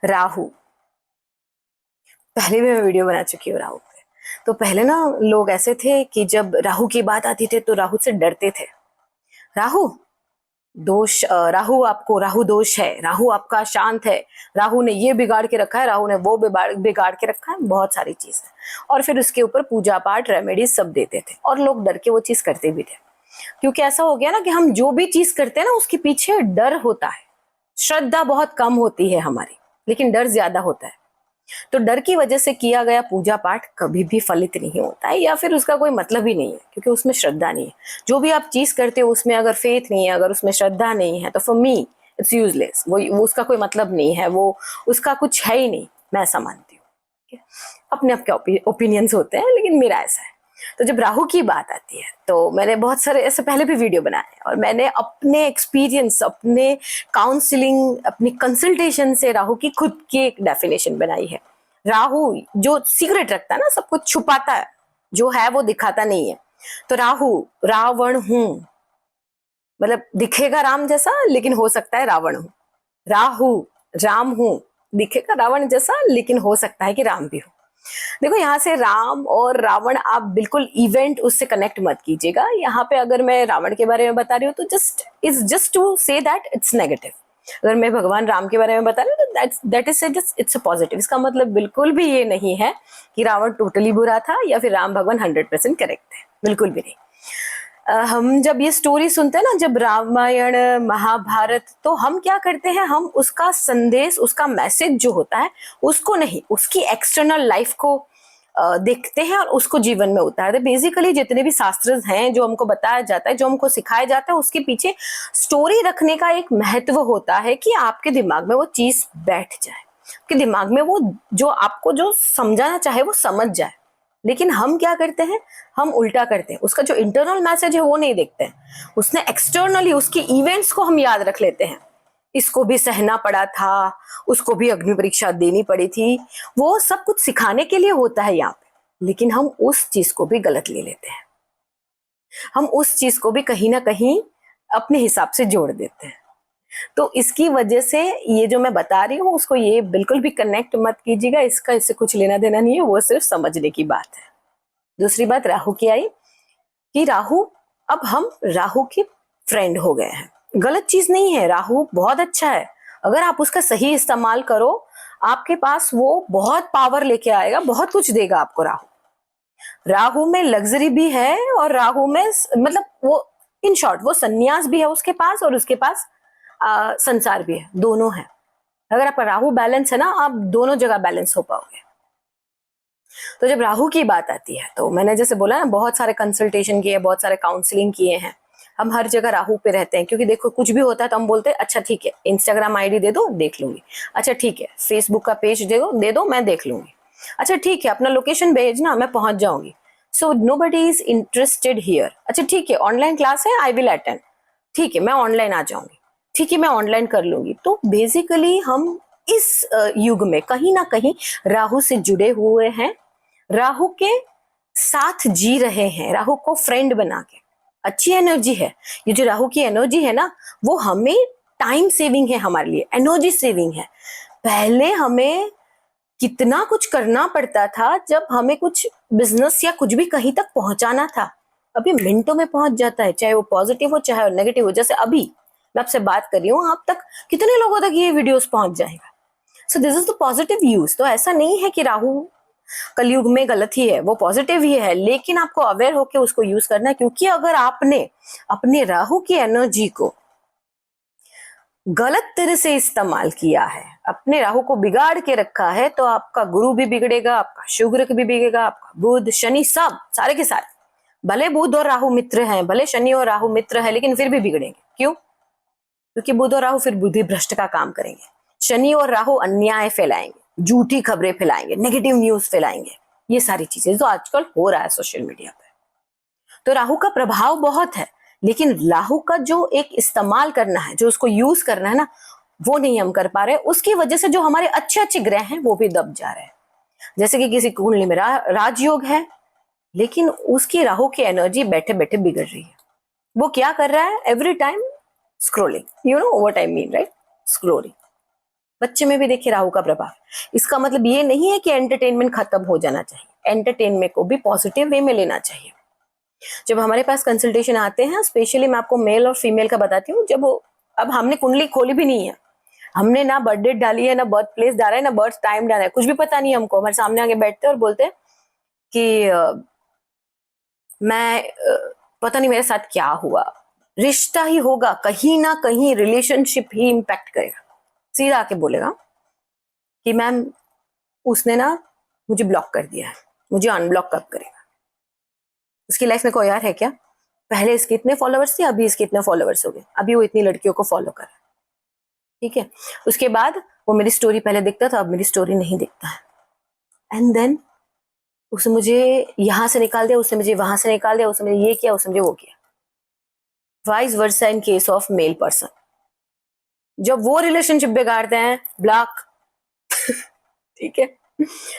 राहु, पहले भी मैं वीडियो बना चुकी हूँ राहु पे। तो पहले ना लोग ऐसे थे कि जब राहु की बात आती थी तो राहु से डरते थे। राहु दोष, राहु आपको, राहु दोष है, राहु आपका शांत है, राहु ने ये बिगाड़ के रखा है, राहु ने वो बिगाड़ के रखा है, बहुत सारी चीजें। और फिर उसके ऊपर पूजा पाठ रेमेडीज सब देते थे और लोग डर के वो चीज करते भी थे। क्योंकि ऐसा हो गया ना कि हम जो भी चीज करते हैं ना उसके पीछे डर होता है। श्रद्धा बहुत कम होती है हमारी, लेकिन डर ज्यादा होता है। तो डर की वजह से किया गया पूजा पाठ कभी भी फलित नहीं होता है, या फिर उसका कोई मतलब ही नहीं है, क्योंकि उसमें श्रद्धा नहीं है। जो भी आप चीज करते हो उसमें अगर फेथ नहीं है, अगर उसमें श्रद्धा नहीं है, तो फॉर मी इट्स यूजलेस। वो उसका कोई मतलब नहीं है, वो उसका कुछ है ही नहीं, मैं ऐसा मानती हूँ। अपने आपके ओपिनियंस होते हैं, लेकिन मेरा ऐसा है। तो जब राहु की बात आती है तो मैंने बहुत सारे ऐसे पहले भी वीडियो बनाए और मैंने अपने एक्सपीरियंस, अपने काउंसलिंग, अपनी कंसल्टेशन से राहु की खुद की एक डेफिनेशन बनाई है। राहु जो सीक्रेट रखता है ना, सब कुछ छुपाता है, जो है वो दिखाता नहीं है। तो राहु रावण हूं, मतलब दिखेगा राम जैसा लेकिन हो सकता है रावण हूं। राहु राम हूं, दिखेगा रावण जैसा लेकिन हो सकता है कि राम भी हो। देखो यहाँ से राम और रावण आप बिल्कुल इवेंट उससे कनेक्ट मत कीजिएगा। यहाँ पे अगर मैं रावण के बारे में बता रही हूँ तो just to say that it's negative. अगर मैं भगवान राम के बारे में बता रही हूँ तो that is just it's a positive. इसका मतलब बिल्कुल भी ये नहीं है कि रावण टोटली बुरा था या फिर राम भगवान 100% करेक्ट है, बिल्कुल भी नहीं। हम जब ये स्टोरी सुनते हैं ना, जब रामायण महाभारत, तो हम क्या करते हैं, हम उसका संदेश, उसका मैसेज जो होता है उसको नहीं, उसकी एक्सटर्नल लाइफ को देखते हैं और उसको जीवन में उतारते हैं। बेसिकली जितने भी शास्त्र हैं जो हमको बताया जाता है, जो हमको सिखाया जाता है, उसके पीछे स्टोरी रखने का एक महत्व होता है कि आपके दिमाग में वो चीज बैठ जाए, आपके दिमाग में वो जो आपको जो समझाना चाहे वो समझ जाए। लेकिन हम क्या करते हैं, हम उल्टा करते हैं, उसका जो इंटरनल मैसेज है वो नहीं देखते हैं, उसने एक्सटर्नली उसके इवेंट्स को हम याद रख लेते हैं। इसको भी सहना पड़ा था, उसको भी अग्नि परीक्षा देनी पड़ी थी, वो सब कुछ सिखाने के लिए होता है यहाँ पे। लेकिन हम उस चीज को भी गलत ले लेते हैं, हम उस चीज को भी कहीं ना कहीं अपने हिसाब से जोड़ देते हैं। तो इसकी वजह से ये जो मैं बता रही हूँ उसको ये बिल्कुल भी कनेक्ट मत कीजिएगा, इसका इससे कुछ लेना देना नहीं है, वो सिर्फ समझने की बात है। दूसरी बात राहु की आई कि राहु, अब हम राहु के फ्रेंड हो गए हैं। गलत चीज नहीं है, राहु बहुत अच्छा है। अगर आप उसका सही इस्तेमाल करो, आपके पास वो बहुत पावर लेके आएगा, बहुत कुछ देगा आपको। राहु राहु में लग्जरी भी है और राहु में मतलब वो, इन शॉर्ट वो सन्यास भी है उसके पास और उसके पास संसार भी है, दोनों है। अगर आपका राहु बैलेंस है ना, आप दोनों जगह बैलेंस हो पाओगे। तो जब राहु की बात आती है तो मैंने जैसे बोला ना, बहुत सारे कंसल्टेशन किए, बहुत सारे काउंसलिंग किए हैं। हम हर जगह राहु पे रहते हैं, क्योंकि देखो कुछ भी होता है तो हम बोलते हैं अच्छा ठीक है इंस्टाग्राम आईडी दे दो देख लूंगी, अच्छा ठीक है फेसबुक का पेज दे दो मैं देख लूंगी, अच्छा ठीक है अपना लोकेशन भेजना मैं पहुंच जाऊंगी। So nobody is interested here. अच्छा ठीक है ऑनलाइन क्लास है, आई विल अटेंड, ठीक है मैं ऑनलाइन आ जाऊंगी, ठीक है मैं ऑनलाइन कर लूंगी। तो बेसिकली हम इस युग में कहीं ना कहीं राहु से जुड़े हुए हैं, राहु के साथ जी रहे हैं, राहु को फ्रेंड बना के। अच्छी एनर्जी है ये, जो राहु की एनर्जी है ना, वो हमें टाइम सेविंग है, हमारे लिए एनर्जी सेविंग है। पहले हमें कितना कुछ करना पड़ता था जब हमें कुछ बिजनेस या कुछ भी कहीं तक पहुंचाना था, अभी मिनटों में पहुंच जाता है, चाहे वो पॉजिटिव हो चाहे वो नेगेटिव हो। जैसे अभी मैं आपसे बात कर रही हूँ, आप तक कितने लोगों तक ये वीडियोस पहुंच जाएगा। So this is the positive use. तो ऐसा नहीं है कि राहु कलयुग में गलत ही है, वो पॉजिटिव ही है, लेकिन आपको अवेयर होकर उसको यूज करना है। क्योंकि अगर आपने अपने राहु की एनर्जी को गलत तरह से इस्तेमाल किया है, अपने राहु को बिगाड़ के रखा है, तो आपका गुरु भी बिगड़ेगा, आपका शुक्र भी बिगड़ेगा, आपका बुध शनि सब सारे के सारे। भले बुध और राहु मित्र हैं, भले शनि और राहु मित्र है, लेकिन फिर भी बिगड़ेंगे। क्यों? क्योंकि बुध और राहु फिर बुद्धि भ्रष्ट का काम करेंगे, शनि और राहु अन्याय फैलाएंगे, झूठी खबरें फैलाएंगे, नेगेटिव न्यूज फैलाएंगे। ये सारी चीजें जो आजकल हो रहा है सोशल मीडिया पे। तो राहु का प्रभाव बहुत है, लेकिन राहु का जो एक इस्तेमाल करना है, जो उसको यूज करना है ना, वो नहीं हम कर पा रहे। उसकी वजह से जो हमारे अच्छे अच्छे ग्रह हैं वो भी दब जा रहे हैं। जैसे कि किसी कुंडली में राजयोग है, लेकिन उसकी राहु की एनर्जी बैठे बैठे बिगड़ रही है। वो क्या कर रहा है? Every time scrolling, you know what I mean right, scrolling. बच्चे में भी देखिए राहु का प्रभाव। इसका मतलब ये नहीं है कि एंटरटेनमेंट खत्म हो जाना चाहिए, एंटरटेनमेंट को भी पॉजिटिव वे में लेना चाहिए। जब हमारे पास कंसल्टेशन आते हैं, स्पेशली मैं आपको मेल और फीमेल का बताती हूँ, जब अब हमने कुंडली खोली भी नहीं है, हमने ना बर्थ डेट डाली है, ना बर्थ प्लेस डाला है, ना बर्थ टाइम डाला है, कुछ भी पता नहीं हमको, हमारे सामने आके बैठते और बोलते हैं कि पता नहीं मेरे साथ क्या हुआ। रिश्ता ही होगा, कहीं ना कहीं रिलेशनशिप ही इम्पैक्ट करेगा। सीधा आके बोलेगा कि मैम उसने ना मुझे ब्लॉक कर दिया है, मुझे अनब्लॉक कब करेगा। उसकी लाइफ में कोई और है क्या? पहले इसके इतने फॉलोअर्स थे, अभी इसके इतने फॉलोअर्स हो गए, अभी वो इतनी लड़कियों को फॉलो कर रहा है, ठीक है। उसके बाद वो मेरी स्टोरी पहले दिखता था, अब मेरी स्टोरी नहीं दिखता है। एंड देन उसने मुझे यहां से निकाल दिया, उसने मुझे वहां से निकाल दिया, उसने मुझे ये किया, उसने मुझे वो किया। Vice versa in case of male person. जब वो रिलेशनशिप बिगाड़ते हैं, ब्लॉक ठीक है,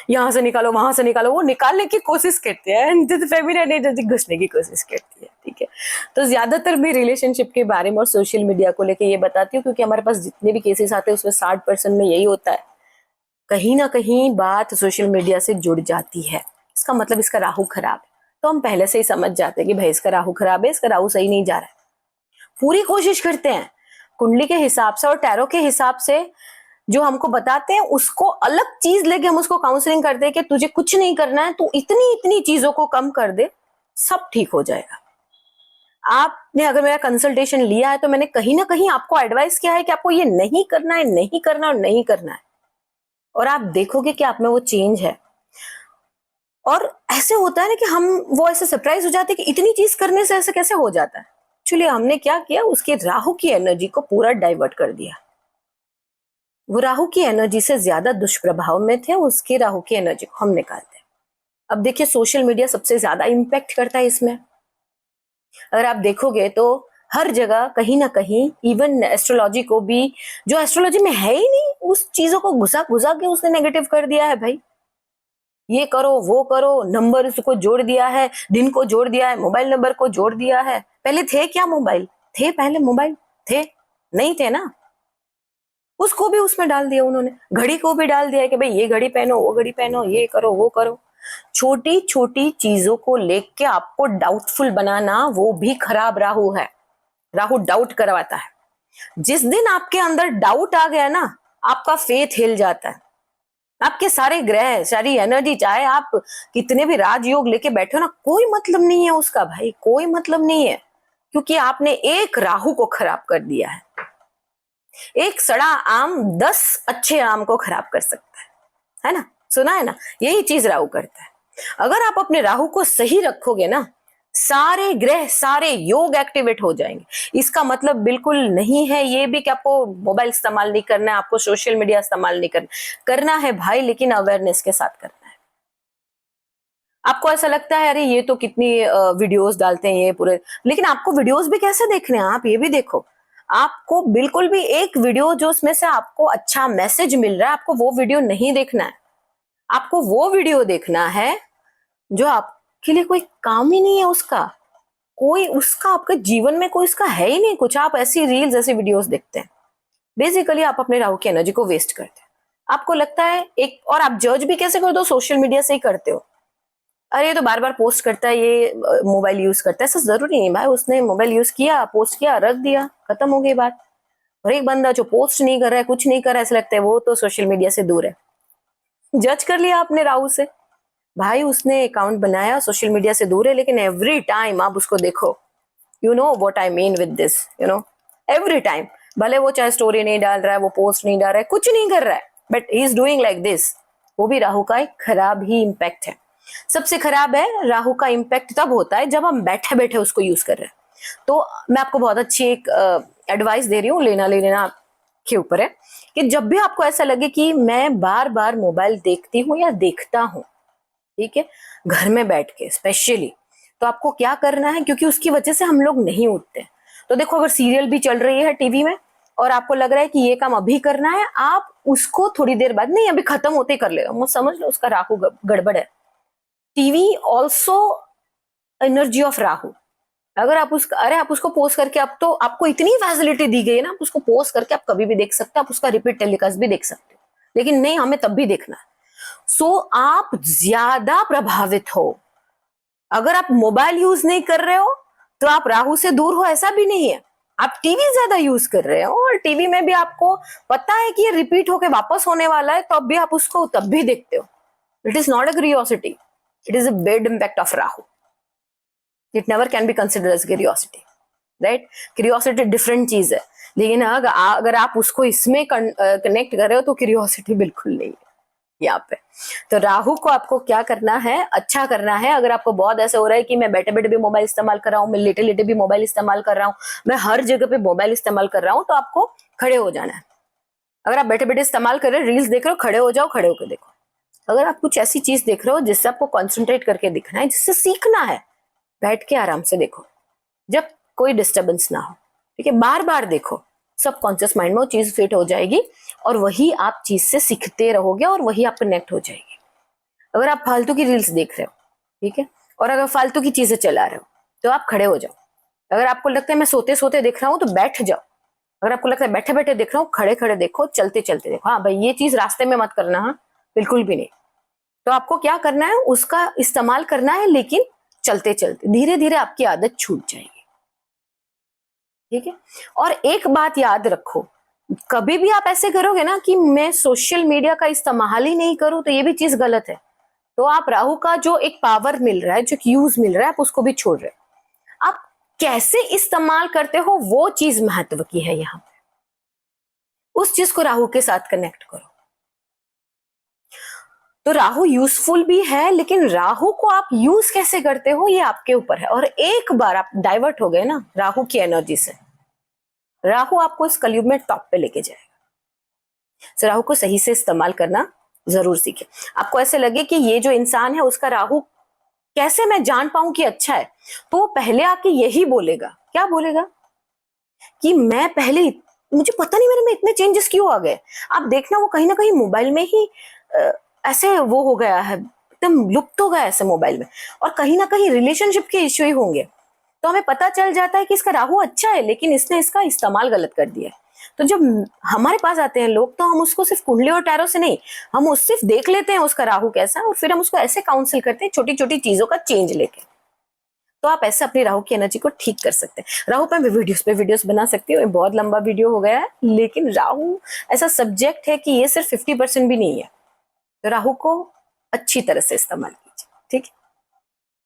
यहां से निकालो वहां से निकालो, वो निकालने की कोशिश करते हैं, फेमिनिन एनर्जी घुसने की कोशिश करती है, ठीक है। तो ज्यादातर मैं रिलेशनशिप के बारे में और सोशल मीडिया को लेके ये बताती हूँ, क्योंकि हमारे पास जितने भी केसेस आते हैं उसमें 60% में यही होता है, कहीं ना कहीं बात सोशल मीडिया से जुड़ जाती है। इसका मतलब इसका राहु खराब है, तो हम पहले से ही समझ जाते हैं कि भाई इसका राहु खराब है, इसका राहु सही नहीं जा रहा है। पूरी कोशिश करते हैं कुंडली के हिसाब से और टैरो के हिसाब से जो हमको बताते हैं उसको अलग चीज लेके हम उसको काउंसलिंग करते हैं कि तुझे कुछ नहीं करना है, तू इतनी इतनी चीजों को कम कर दे, सब ठीक हो जाएगा। आपने अगर मेरा कंसल्टेशन लिया है तो मैंने कहीं ना कहीं आपको एडवाइस किया है कि आपको ये नहीं करना है, नहीं करना और नहीं करना है, और आप देखोगे कि आप में वो चेंज है। और ऐसे होता है ना कि हम वो ऐसे सरप्राइज हो जाते हैं कि इतनी चीज करने से ऐसे कैसे हो जाता है। एक्चुअली हमने क्या किया, उसके राहु की एनर्जी को पूरा डाइवर्ट कर दिया। वो राहु की एनर्जी से ज्यादा दुष्प्रभाव में थे, उसके राहु की एनर्जी को हम निकालते हैं। अब देखिए सोशल मीडिया सबसे ज्यादा इंपैक्ट करता है इसमें। अगर आप देखोगे तो हर जगह कहीं ना कहीं, इवन एस्ट्रोलॉजी को भी, जो एस्ट्रोलॉजी में है ही नहीं, उस चीजों को घुसा घुसा के उसने नेगेटिव कर दिया है। भाई ये करो वो करो, नंबर उसको जोड़ दिया है, दिन को जोड़ दिया है, मोबाइल नंबर को जोड़ दिया है। पहले थे क्या मोबाइल? थे पहले मोबाइल? थे नहीं थे ना, उसको भी उसमें डाल दिया उन्होंने। घड़ी को भी डाल दिया है कि भाई ये घड़ी पहनो, वो घड़ी पहनो, ये करो वो करो। छोटी छोटी चीजों को लेके आपको डाउटफुल बनाना, वो भी खराब राहु है। राहु डाउट करवाता है। जिस दिन आपके अंदर डाउट आ गया ना, आपका फेथ हिल जाता है। आपके सारे ग्रह, सारी एनर्जी, चाहे आप कितने भी राजयोग लेके बैठे हो ना, कोई मतलब नहीं है उसका भाई, कोई मतलब नहीं है, क्योंकि आपने एक राहु को खराब कर दिया है। एक सड़ा आम 10 अच्छे आम को खराब कर सकता है ना? सुना है ना? यही चीज राहु करता है। अगर आप अपने राहु को सही रखोगे ना, सारे ग्रह, सारे योग एक्टिवेट हो जाएंगे। इसका मतलब बिल्कुल नहीं है ये भी कि आपको मोबाइल इस्तेमाल नहीं करना है, आपको सोशल मीडिया इस्तेमाल नहीं करना है भाई, लेकिन अवेयरनेस के साथ करना है। आपको ऐसा लगता है अरे ये तो कितनी वीडियोस डालते हैं ये पूरे, लेकिन आपको वीडियोस भी कैसे देखने हैं, आप ये भी देखो। आपको बिल्कुल भी एक वीडियो जो उसमें से आपको अच्छा मैसेज मिल रहा है, आपको वो वीडियो नहीं देखना है। आपको वो वीडियो देखना है जो आपके लिए कोई काम ही नहीं है, उसका कोई, उसका आपके जीवन में कोई उसका है ही नहीं कुछ। आप ऐसी रील्स, ऐसी वीडियोस देखते हैं, बेसिकली आप अपने राहु की एनर्जी को वेस्ट करते हैं। आपको लगता है एक, और आप जज भी कैसे करते हो, सोशल मीडिया से ही करते हो। अरे ये तो बार बार पोस्ट करता है, ये मोबाइल यूज करता है, ऐसा जरूरी नहीं भाई, उसने मोबाइल यूज किया, पोस्ट किया, रख दिया, खत्म हो गई बात। और एक बंदा जो पोस्ट नहीं कर रहा है, कुछ नहीं कर रहा है, ऐसा लगता है वो तो सोशल मीडिया से दूर है। जज कर लिया आपने राहु से, भाई उसने अकाउंट बनाया, सोशल मीडिया से दूर है, लेकिन एवरी टाइम आप उसको देखो, you know what I mean with this, you know, every time, भले वो चाहे स्टोरी नहीं डाल रहा है, वो पोस्ट नहीं डाल रहा है, कुछ नहीं कर रहा है, but he is doing like this, वो भी राहु का एक खराब ही इम्पैक्ट है। सबसे खराब है राहु का इम्पैक्ट तब होता है जब हम बैठे बैठे उसको यूज कर रहे हैं। तो मैं आपको बहुत अच्छी एक एडवाइस दे रही हूँ, लेना लेना के ऊपर है, कि जब भी आपको ऐसा लगे कि मैं बार बार मोबाइल देखती हूँ या देखता हूँ, ठीक है, घर में बैठ के स्पेशली, तो आपको क्या करना है, क्योंकि उसकी वजह से हम लोग नहीं उठते। तो देखो, अगर सीरियल भी चल रही है टीवी में और आपको लग रहा है कि ये काम अभी करना है, आप उसको थोड़ी देर बाद, नहीं अभी खत्म होते ही कर ले, मुझे समझ लो उसका राहु गड़बड़ है। TV also energy of Rahu, अगर आप उसका, अरे आप उसको पोस्ट करके, अब तो आपको इतनी फैसिलिटी दी गई है ना, आप उसको पोस्ट करके आप कभी भी देख सकते हो, आप उसका रिपीट टेलीकास्ट भी देख सकते हो, लेकिन नहीं, हमें तब भी देखना है। सो आप ज्यादा प्रभावित हो। अगर आप मोबाइल यूज नहीं कर रहे हो तो आप राहु से दूर हो, ऐसा भी नहीं है। आप टीवी ज्यादा यूज कर रहे हो और टीवी में भी आपको पता है कि ये रिपीट होके वापस होने वाला है, तो अब भी आप उसको तब भी देखते हो। It is not a curiosity, it is a bad impact of Rahu. It never can be considered as curiosity, right. Curiosity different चीज है, लेकिन अगर आप उसको इसमें कनेक्ट कर रहे हो तो क्यूरियोसिटी बिल्कुल नहीं है यहाँ पे। तो राहु को आपको क्या करना है, अच्छा करना है। अगर आपको बहुत ऐसा हो रहा है कि मैं बैठे बैठे भी मोबाइल इस्तेमाल कर रहा हूँ, मैं लेटे लेटे भी मोबाइल इस्तेमाल कर रहा हूँ, मैं हर जगह पे मोबाइल इस्तेमाल कर रहा हूँ, तो आपको खड़े हो जाना है। अगर आप बैठे बैठे इस्तेमाल कर रहे हो, रील्स देख रहे हो, खड़े हो जाओ, खड़े होकर देखो। अगर आप कुछ ऐसी चीज देख रहे हो जिससे आपको कॉन्सेंट्रेट करके दिखना है, जिससे सीखना है, बैठ के आराम से देखो, जब कोई डिस्टर्बेंस ना हो, ठीक है। बार बार देखो, सबकॉन्शियस माइंड में वो चीज फिट हो जाएगी और वही आप चीज से सीखते रहोगे और वही आप कनेक्ट हो जाएगी। अगर आप फालतू की रील्स देख रहे हो, ठीक है, और अगर फालतू की चीजें चला रहे हो, तो आप खड़े हो जाओ। अगर आपको लगता है मैं सोते सोते देख रहा हूं, तो बैठ जाओ। अगर आपको लगता है बैठे बैठे देख रहा हूँ, खड़े खड़े देखो, चलते चलते देखो। हाँ भाई, ये चीज रास्ते में मत करना, हाँ बिल्कुल भी नहीं। तो आपको क्या करना है, उसका इस्तेमाल करना है, लेकिन चलते चलते धीरे धीरे आपकी आदत छूट जाएगी, ठीक है। और एक बात याद रखो, कभी भी आप ऐसे करोगे ना कि मैं सोशल मीडिया का इस्तेमाल ही नहीं करूं, तो ये भी चीज गलत है। तो आप राहु का जो एक पावर मिल रहा है, जो यूज मिल रहा है, आप उसको भी छोड़ रहे हो। आप कैसे इस्तेमाल करते हो, वो चीज महत्व की है यहाँ पे। उस चीज को राहु के साथ कनेक्ट करो। तो राहु यूजफुल भी है, लेकिन राहु को आप यूज कैसे करते हो ये आपके ऊपर है। और एक बार आप डाइवर्ट हो गए ना राहु की एनर्जी से, राहु आपको इस कलयुग में टॉप पे लेके जाएगा। तो राहु को सही से इस्तेमाल करना जरूर सीखे। आपको ऐसे लगे कि ये जो इंसान है उसका राहु कैसे मैं जान पाऊं कि अच्छा है, तो वो पहले आके यही बोलेगा। क्या बोलेगा कि मैं पहले, मुझे पता नहीं मेरे में इतने चेंजेस क्यों आ गए। आप देखना, वो कहीं ना कहीं मोबाइल में ही ऐसे वो हो गया है, एकदम लुप्त हो गया ऐसे मोबाइल में। और कहीं ना कहीं रिलेशनशिप के इश्यू ही होंगे। तो हमें पता चल जाता है कि इसका राहु अच्छा है, लेकिन इसने इसका इस्तेमाल गलत कर दिया है। तो जब हमारे पास आते हैं लोग, तो हम उसको सिर्फ कुंडली और टैरो से नहीं, हम उस सिर्फ देख लेते हैं उसका राहु कैसा है, और फिर हम उसको ऐसे काउंसिल करते हैं छोटी छोटी चीजों का चेंज लेके। तो आप ऐसे अपनी राहु की एनर्जी को ठीक कर सकते हैं। राहु पे मैं वीडियोस बना सकती हूँ, बहुत लंबा वीडियो हो गया है, लेकिन राहु ऐसा सब्जेक्ट है कि ये सिर्फ 50% भी नहीं है। तो राहु को अच्छी तरह से इस्तेमाल कीजिए, ठीक है।